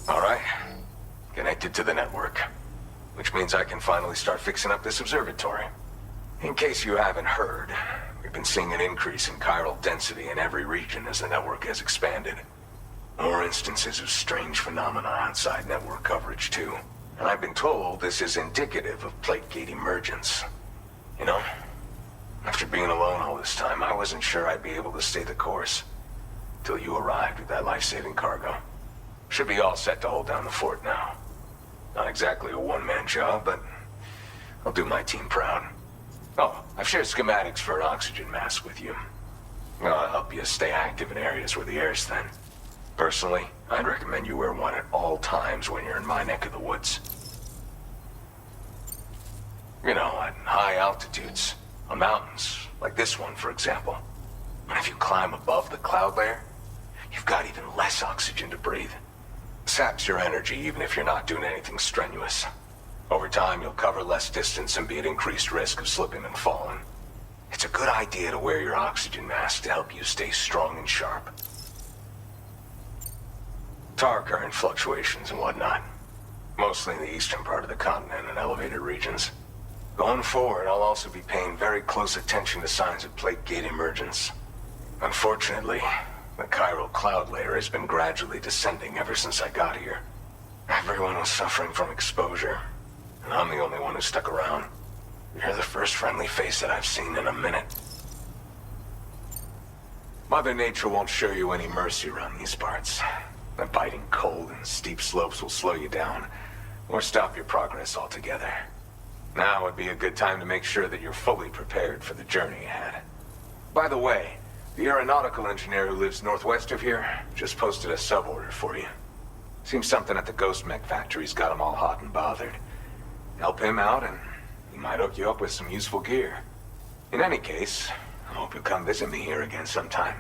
All right. Connected to the network. Which means I can finally start fixing up this observatory. In case you haven't heard, we've been seeing an increase in chiral density in every region as the network has expanded. More instances of strange phenomena outside network coverage, too. And I've been told this is indicative of plate gate emergence. You know, after being alone all this time, I wasn't sure I'd be able to stay the course. Till you arrived with that life-saving cargo. Should be all set to hold down the fort now. Not exactly a one-man job, but I'll do my team proud. Oh, I've shared schematics for an oxygen mask with you. I'll help you stay active in areas where the air's thin. Personally, I'd recommend you wear one at all times when you're in my neck of the woods. You know, at high altitudes, on mountains, like this one, for example. And if you climb above the cloud layer, you've got even less oxygen to breathe. Saps your energy even if you're not doing anything strenuous. Over time, you'll cover less distance and be at increased risk of slipping and falling. It's a good idea to wear your oxygen mask to help you stay strong and sharp. Tar current fluctuations and whatnot. Mostly in the eastern part of the continent and elevated regions. Going forward, I'll also be paying very close attention to signs of plate gate emergence. Unfortunately, the chiral cloud layer has been gradually descending ever since I got here. Everyone was suffering from exposure, and I'm the only one who stuck around. You're the first friendly face that I've seen in a minute. Mother Nature won't show you any mercy around these parts. The biting cold and steep slopes will slow you down, or stop your progress altogether. Now would be a good time to make sure that you're fully prepared for the journey ahead. By the way, the aeronautical engineer who lives northwest of here just posted a sub-order for you. Seems something at the Ghost Mech factory's got him all hot and bothered. Help him out and he might hook you up with some useful gear. In any case, I hope you'll come visit me here again sometime.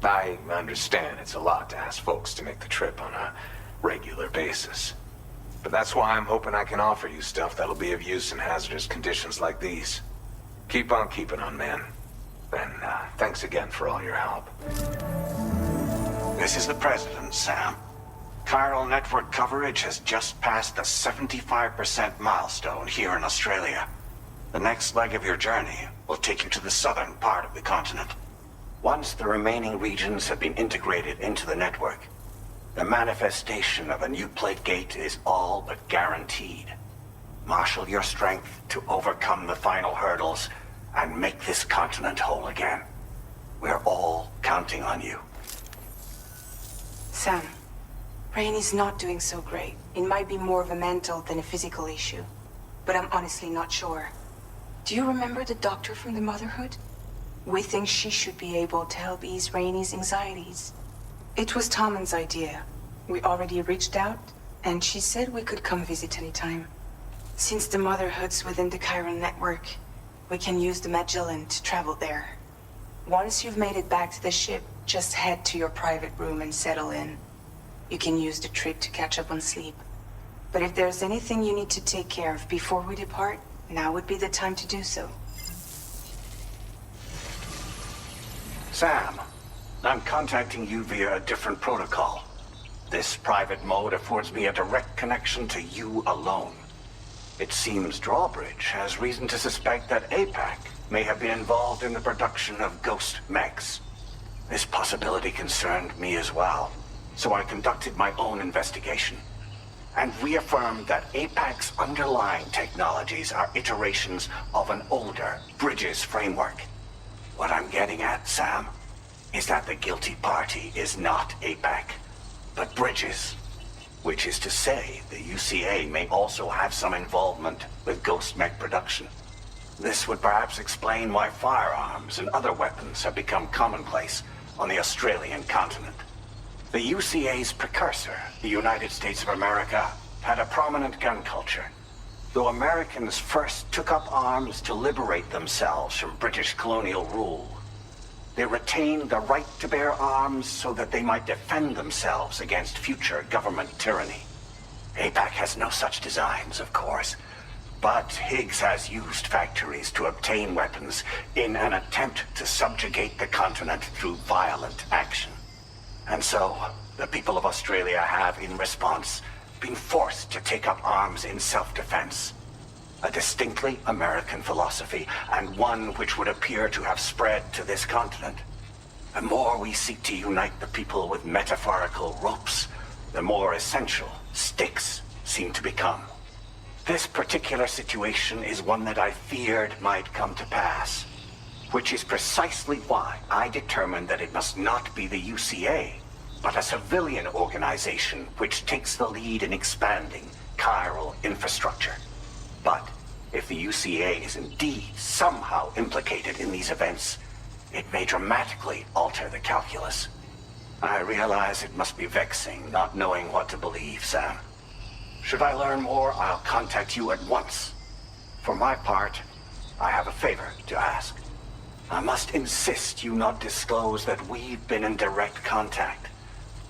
I understand it's a lot to ask folks to make the trip on a regular basis. But that's why I'm hoping I can offer you stuff that'll be of use in hazardous conditions like these. Keep on keeping on, man. And thanks again for all your help. This is the President, Sam. Chiral network coverage has just passed the 75% milestone here in Australia. The next leg of your journey will take you to the southern part of the continent. Once the remaining regions have been integrated into the network, the manifestation of a new plate gate is all but guaranteed. Marshal your strength to overcome the final hurdles and make this continent whole again. We're all counting on you. Sam, Rainy's not doing so great. It might be more of a mental than a physical issue, but I'm honestly not sure. Do you remember the doctor from the Motherhood? We think she should be able to help ease Rainy's anxieties. It was Tommen's idea. We already reached out, and she said we could come visit anytime. Since the Motherhood's within the Chiron network, we can use the Magellan to travel there. Once you've made it back to the ship, just head to your private room and settle in. You can use the trip to catch up on sleep. But if there's anything you need to take care of before we depart, now would be the time to do so. Sam, I'm contacting you via a different protocol. This private mode affords me a direct connection to you alone. It seems Drawbridge has reason to suspect that APAC may have been involved in the production of ghost mechs. This possibility concerned me as well, so I conducted my own investigation and reaffirmed that APAC's underlying technologies are iterations of an older Bridges framework. What I'm getting at, Sam, is that the guilty party is not APAC, but Bridges. Which is to say, the UCA may also have some involvement with ghost mech production. This would perhaps explain why firearms and other weapons have become commonplace on the Australian continent. The UCA's precursor, the United States of America, had a prominent gun culture. Though Americans first took up arms to liberate themselves from British colonial rule, they retained the right to bear arms so that they might defend themselves against future government tyranny. APAC has no such designs, of course, but Higgs has used factories to obtain weapons in an attempt to subjugate the continent through violent action. And so, The people of Australia have, in response, been forced to take up arms in self-defense. A distinctly American philosophy, and one which would appear to have spread to this continent. The more we seek to unite the people with metaphorical ropes, the more essential sticks seem to become. This particular situation is one that I feared might come to pass, which is precisely why I determined that it must not be the UCA, but a civilian organization which takes the lead in expanding chiral infrastructure. But if the UCA is indeed somehow implicated in these events, it may dramatically alter the calculus. I realize it must be vexing not knowing what to believe, Sam. Should I learn more, I'll contact you at once. For my part, I have a favor to ask. I must insist you not disclose that we've been in direct contact.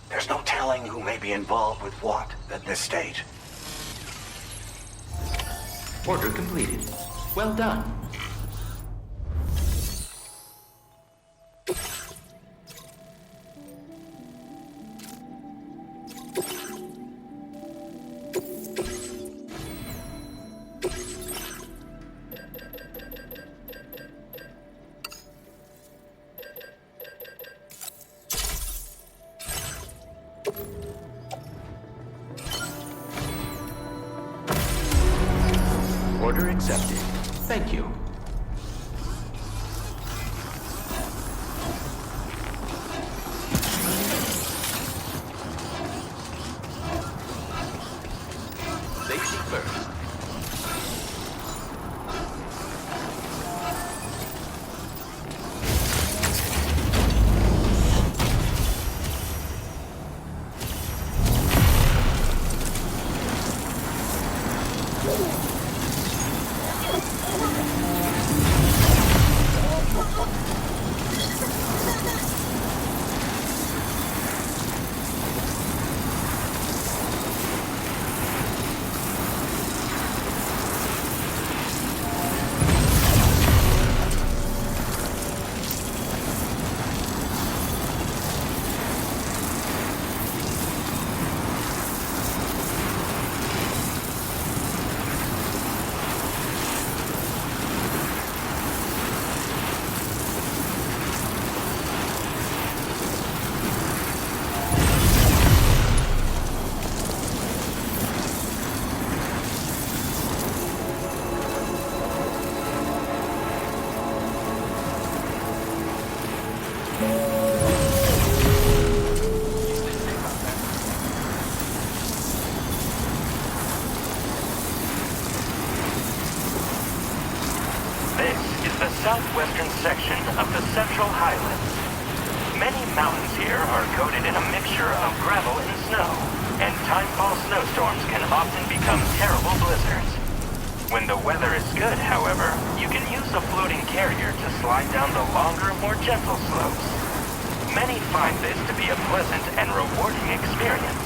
There's no telling who may be involved with what at this stage. Order completed. Well done. Order accepted. Thank you. Safety first. southwestern section of the Central Highlands. Many mountains here are coated in a mixture of gravel and snow, and timefall snowstorms can often become terrible blizzards. When the weather is good, however, you can use a floating carrier to slide down the longer, more gentle slopes. Many find this to be a pleasant and rewarding experience.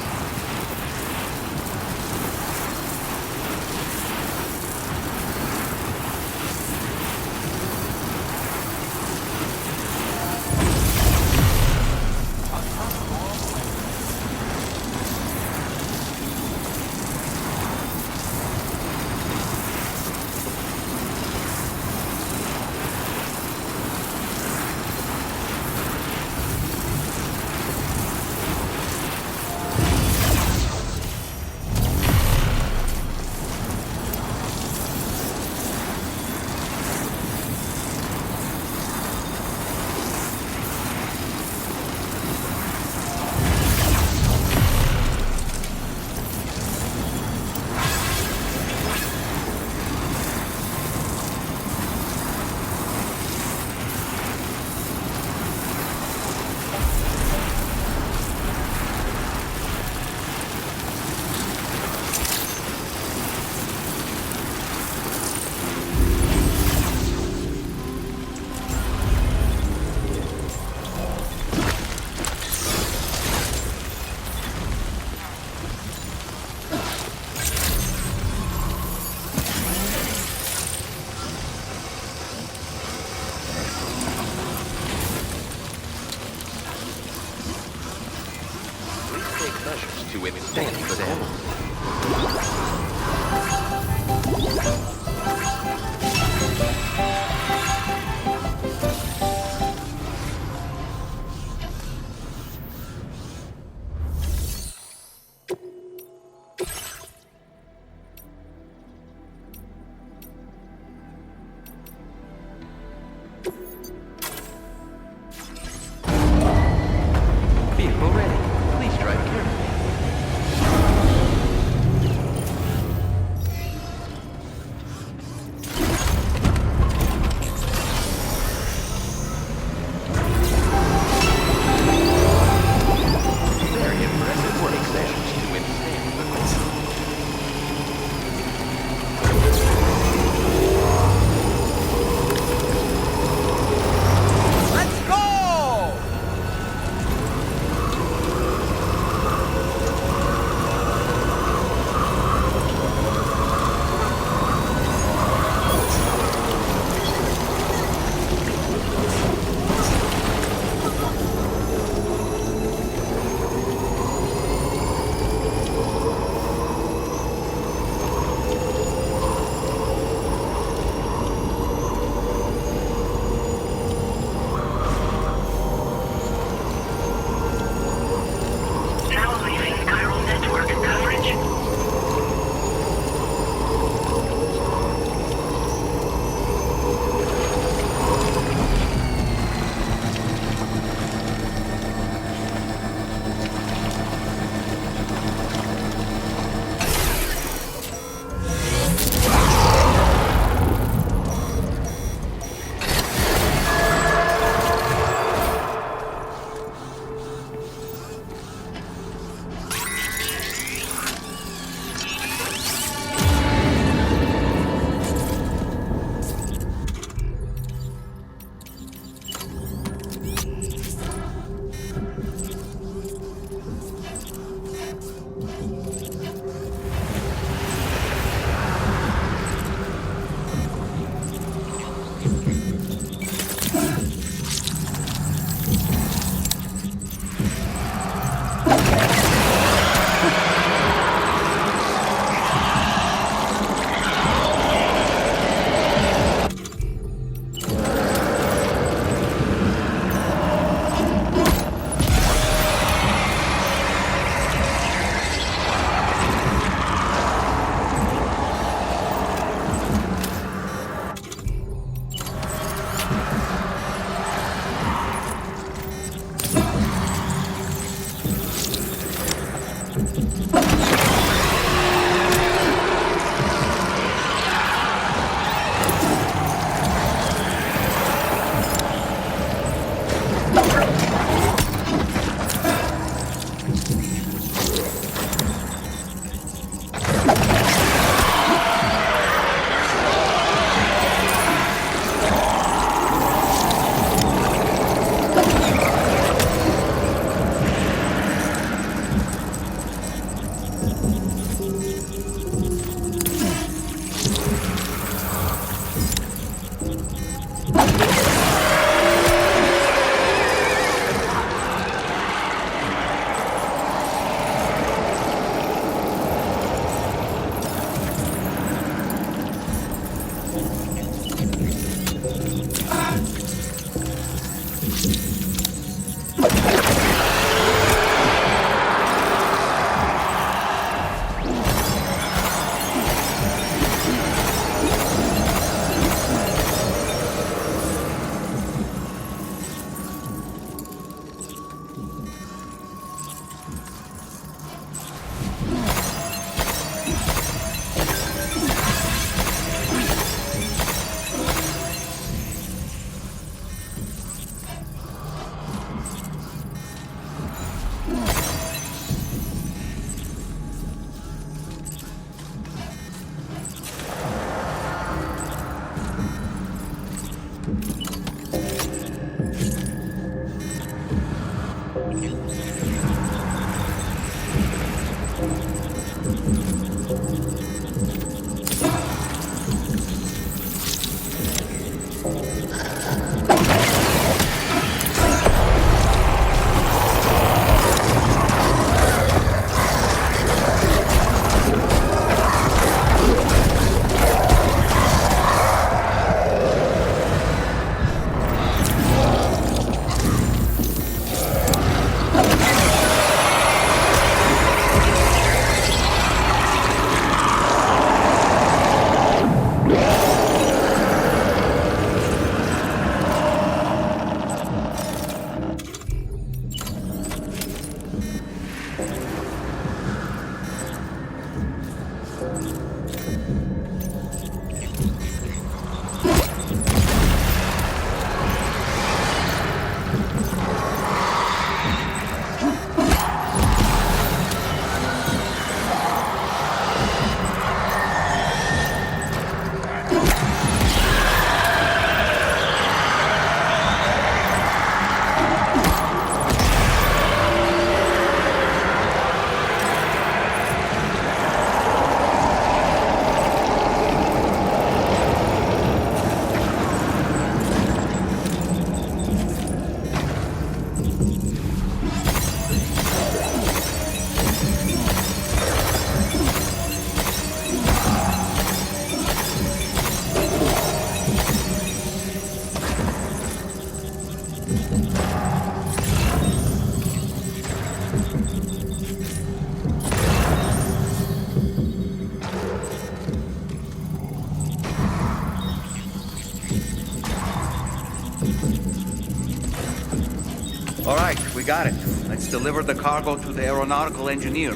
All right, we got it. Let's deliver the cargo to the aeronautical engineer.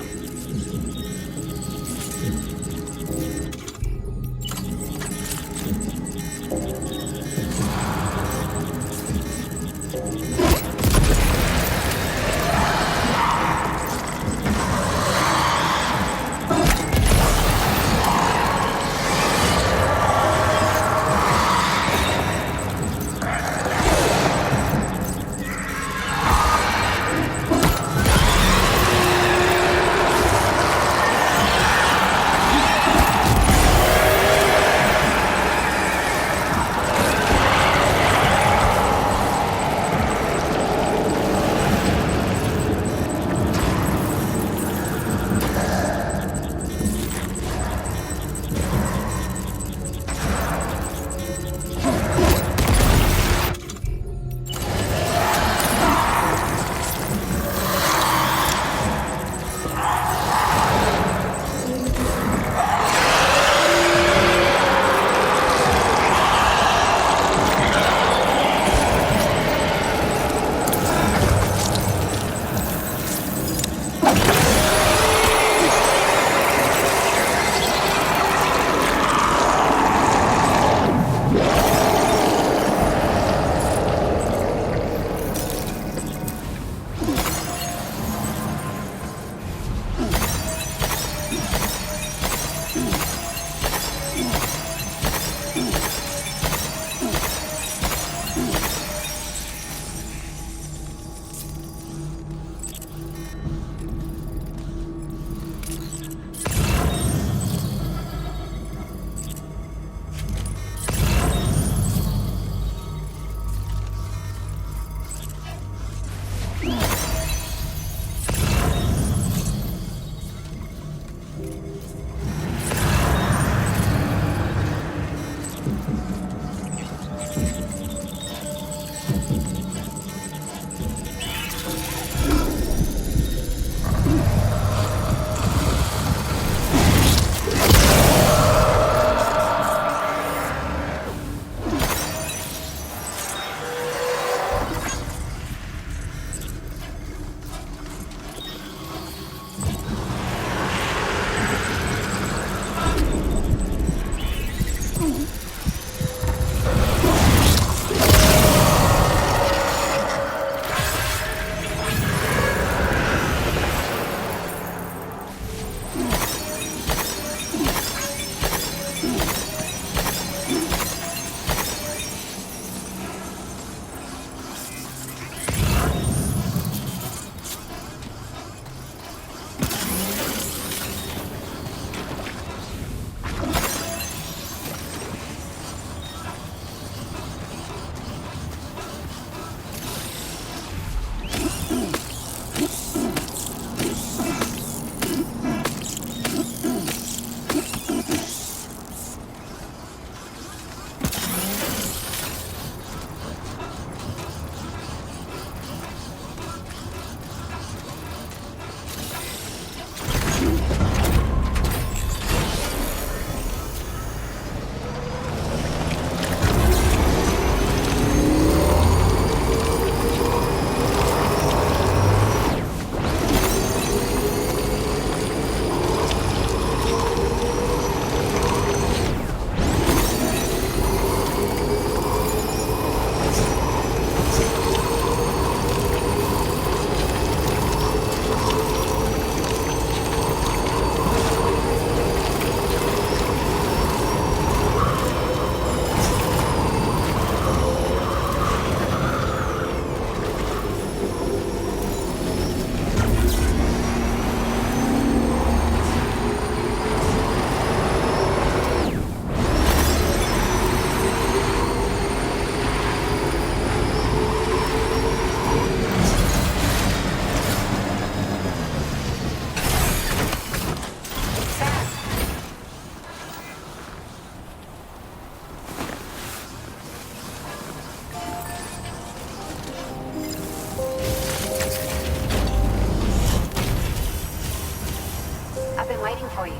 waiting for you.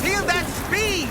Feel that speed!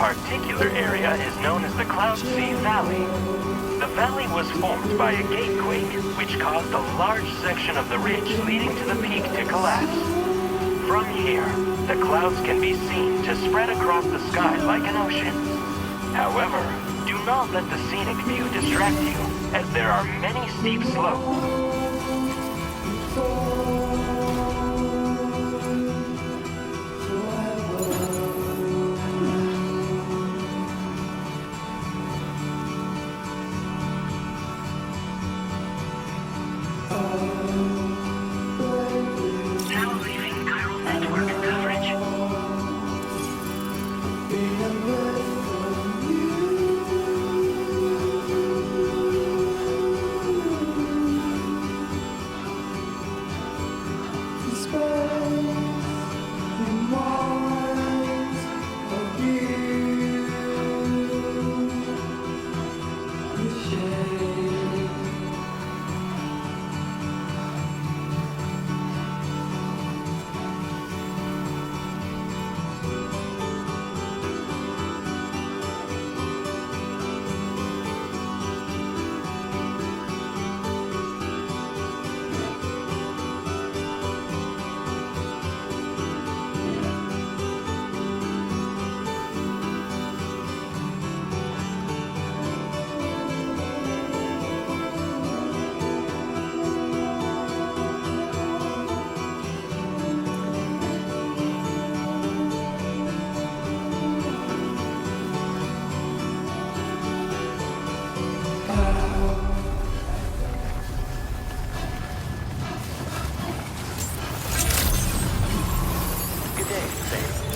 particular area is known as the Cloud Sea Valley. The valley was formed by a gate quake, which caused a large section of the ridge leading to the peak to collapse. From here, the clouds can be seen to spread across the sky like an ocean. However, do not let the scenic view distract you, as there are many steep slopes.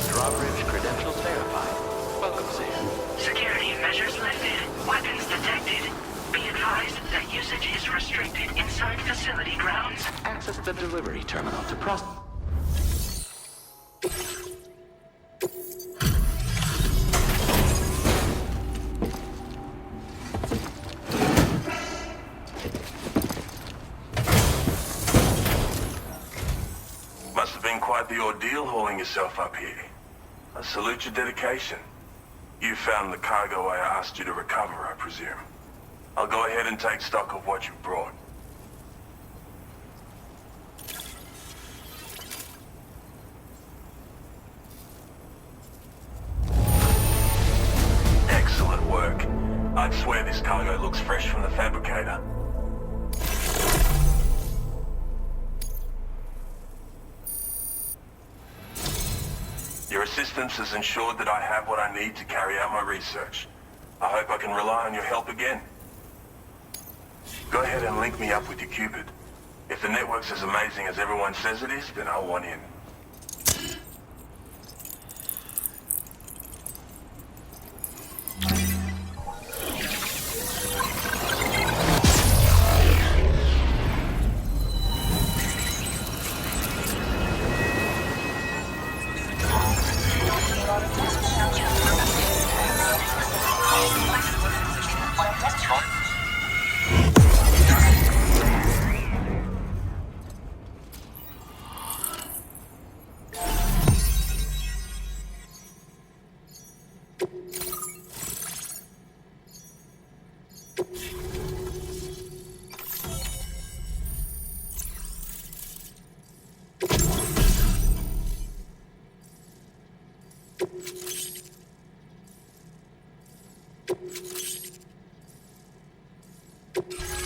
Drawbridge credentials verified. Welcome, Sam. Security measures lifted. Weapons detected. Be advised that usage is restricted inside facility grounds. Access the delivery terminal to process. Must have been quite the ordeal hauling yourself up here. I salute your dedication. You found the cargo I asked you to recover, I presume. I'll go ahead and take stock of what you've brought. Excellent work. I'd swear this cargo looks fresh from the fabricator. Your assistance has ensured that I have what I need to carry out my research. I hope I can rely on your help again. Go ahead and link me up with your Cupid. If the network's as amazing as everyone says it is, then I'll want in.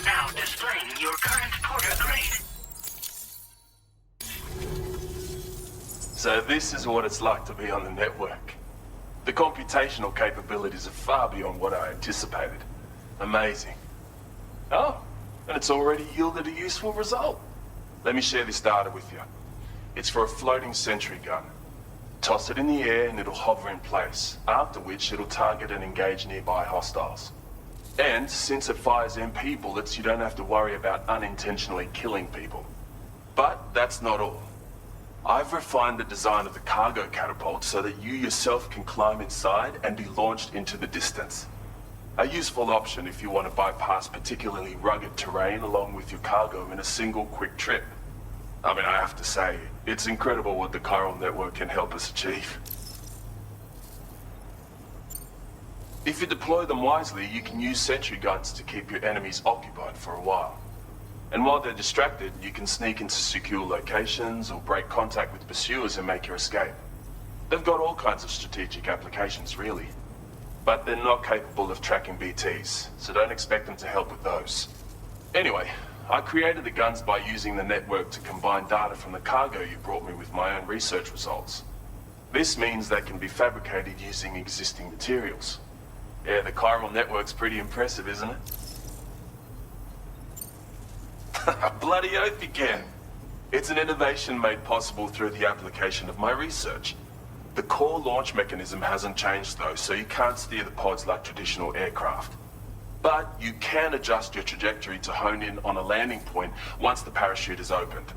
Now displaying your current porter grade. So this is what it's like to be on the network. The computational capabilities are far beyond what I anticipated. Amazing. Oh, and it's already yielded a useful result. Let me share this data with you. It's for a floating sentry gun. Toss it in the air and it'll hover in place, after which it'll target and engage nearby hostiles. And since it fires MP bullets, you don't have to worry about unintentionally killing people. But that's not all. I've refined the design of the cargo catapult so that you yourself can climb inside and be launched into the distance. A useful option if you want to bypass particularly rugged terrain along with your cargo in a single quick trip. I mean, I have to say, it's incredible what the chiral network can help us achieve. If you deploy them wisely, you can use sentry guns to keep your enemies occupied for a while. And while they're distracted, you can sneak into secure locations or break contact with pursuers and make your escape. They've got all kinds of strategic applications, really. But they're not capable of tracking BTs, so don't expect them to help with those. Anyway, I created the guns by using the network to combine data from the cargo you brought me with my own research results. This means they can be fabricated using existing materials. Yeah, the chiral network's pretty impressive, isn't it? Bloody oath you can. It's an innovation made possible through the application of my research. The core launch mechanism hasn't changed though, so you can't steer the pods like traditional aircraft. But you can adjust your trajectory to hone in on a landing point once the parachute is opened.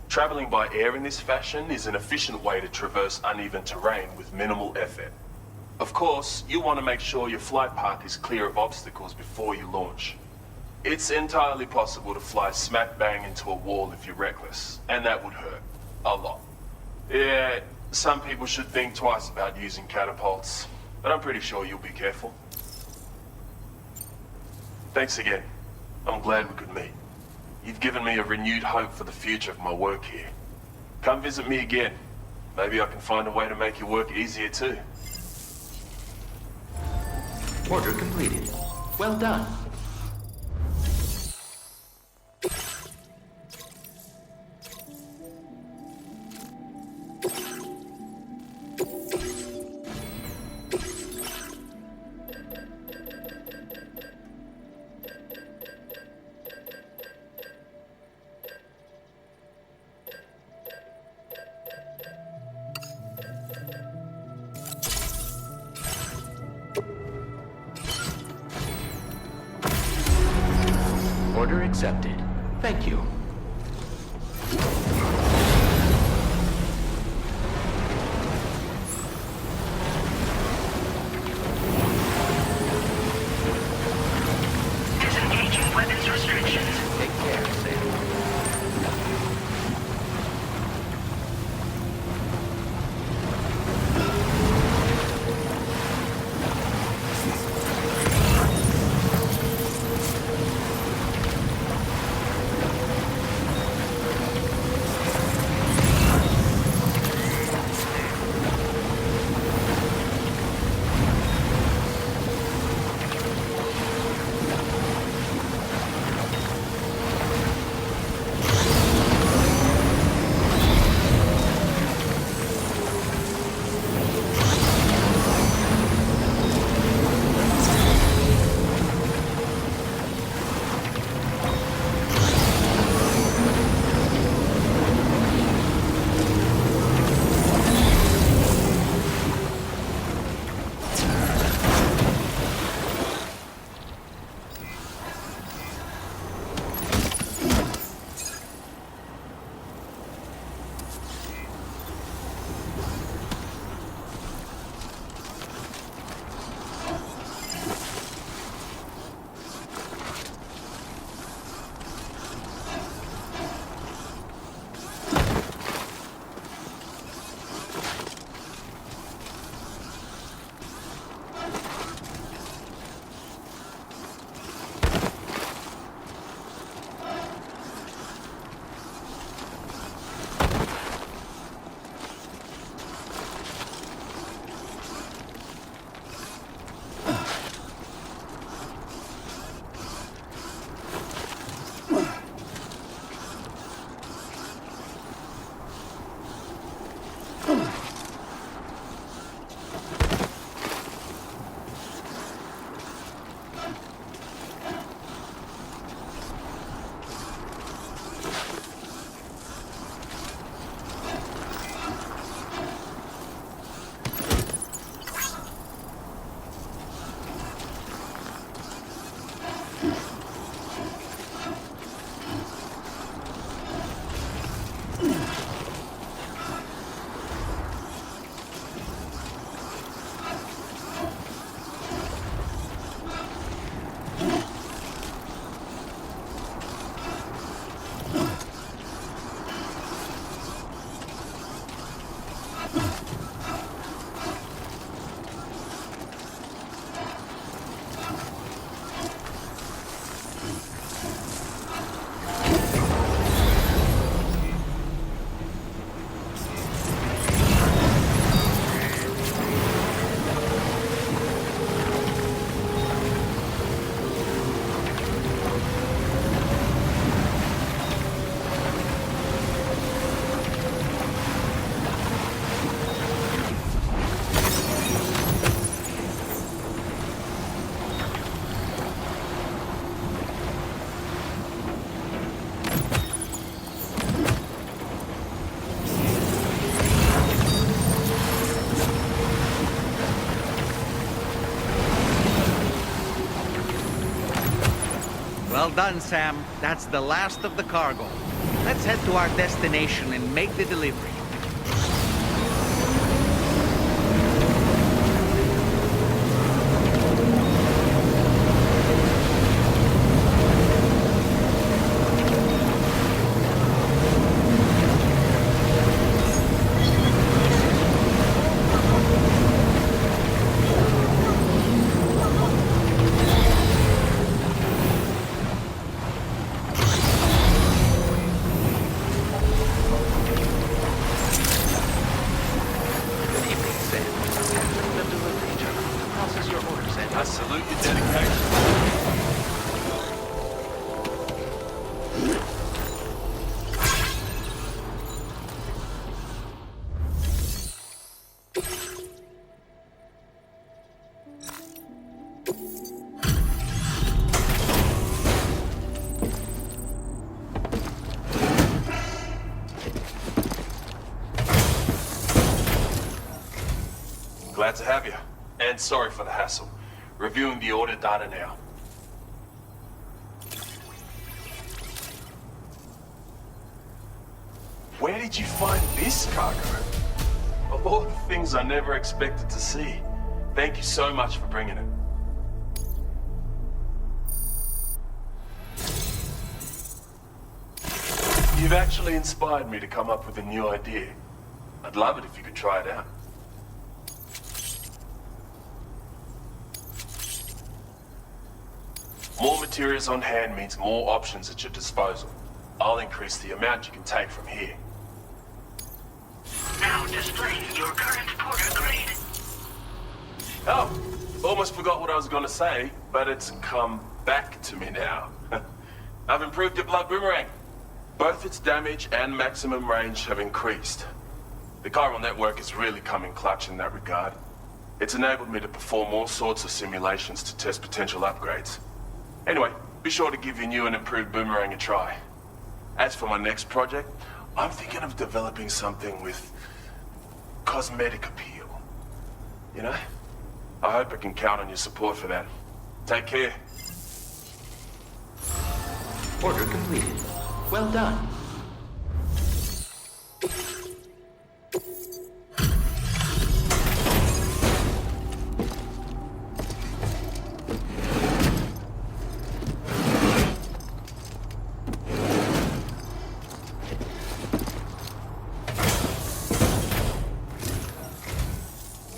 Traveling by air in this fashion is an efficient way to traverse uneven terrain with minimal effort. Of course, you want to make sure your flight path is clear of obstacles before you launch. It's entirely possible to fly smack bang into a wall if you're reckless, and that would hurt. A lot. Yeah, some people should think twice about using catapults, but I'm pretty sure you'll be careful. Thanks again. I'm glad we could meet. You've given me a renewed hope for the future of my work here. Come visit me again. Maybe I can find a way to make your work easier too. Order completed. Well done. Order accepted. Thank you. Disengaging weapons restrictions. Take care, Sam. Well done, Sam. That's the last of the cargo. Let's head to our destination and make the delivery. I salute your dedication. Glad to have you. And sorry for the hassle. Reviewing the order data now. Where did you find this cargo? Of all the things I never expected to see. Thank you so much for bringing it. You've actually inspired me to come up with a new idea. I'd love it if you could try it out. More materials on hand means more options at your disposal. I'll increase the amount you can take from here. Now displaying your current porter grade. Oh, almost forgot what I was going to say, but it's come back to me now. I've improved your blood boomerang. Both its damage and maximum range have increased. The chiral network is really coming clutch in that regard. It's enabled me to perform all sorts of simulations to test potential upgrades. Anyway, be sure to give your new and improved boomerang a try. As for my next project, I'm thinking of developing something with cosmetic appeal. You know? I hope I can count on your support for that. Take care. Order completed. Well done.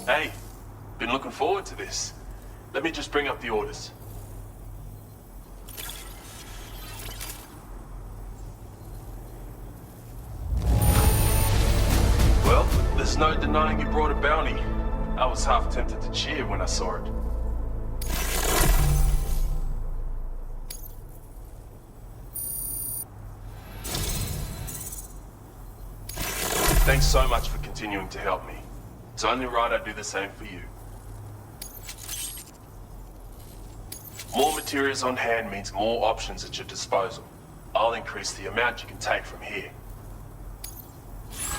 Hey, been looking forward to this. Let me just bring up the orders. Well, there's no denying you brought a bounty. I was half tempted to cheer when I saw it. Thanks so much for continuing to help me. It's only right I do the same for you. More materials on hand means more options at your disposal. I'll increase the amount you can take from here.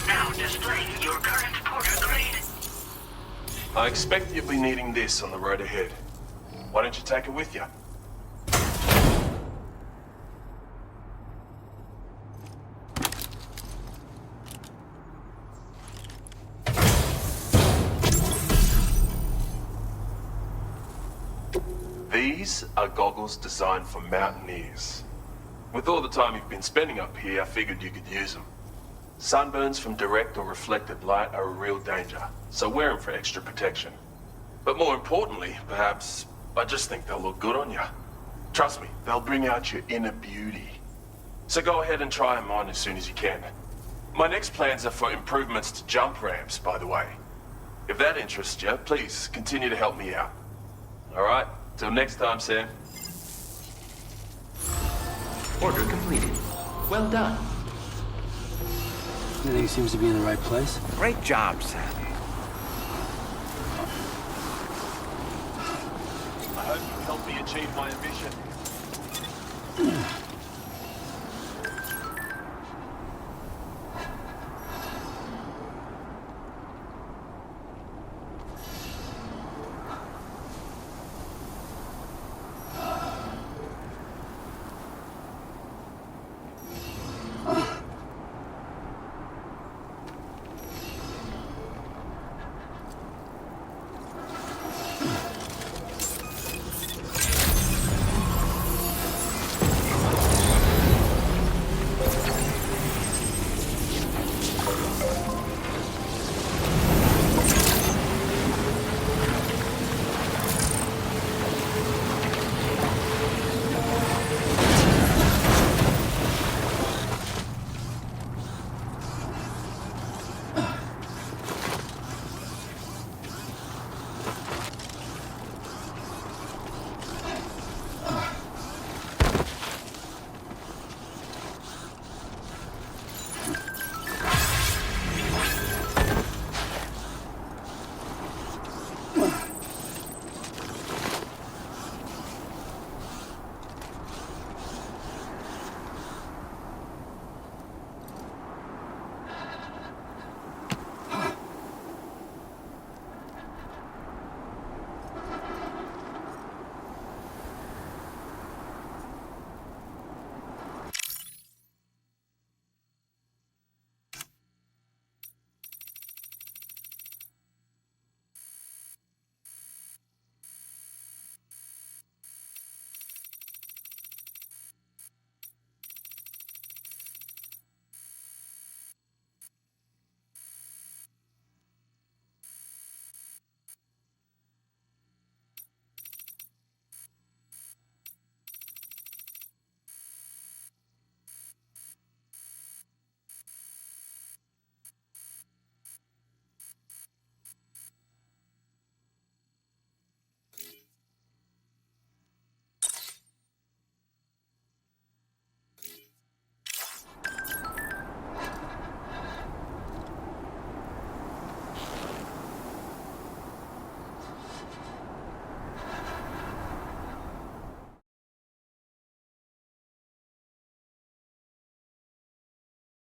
Now displaying your current porter grade. I expect you'll be needing this on the road ahead. Why don't you take it with you? These are goggles designed for mountaineers. With all the time you've been spending up here, I figured you could use them. Sunburns from direct or reflected light are a real danger, so wear them for extra protection. But more importantly, perhaps, I just think they'll look good on you. Trust me, they'll bring out your inner beauty. So go ahead and try them on as soon as you can. My next plans are for improvements to jump ramps, by the way. If that interests you, please continue to help me out. All right? Till next time, Sam. Order completed. Well done. Everything seems to be in the right place. Great job, Sam. I hope you help me achieve my ambition.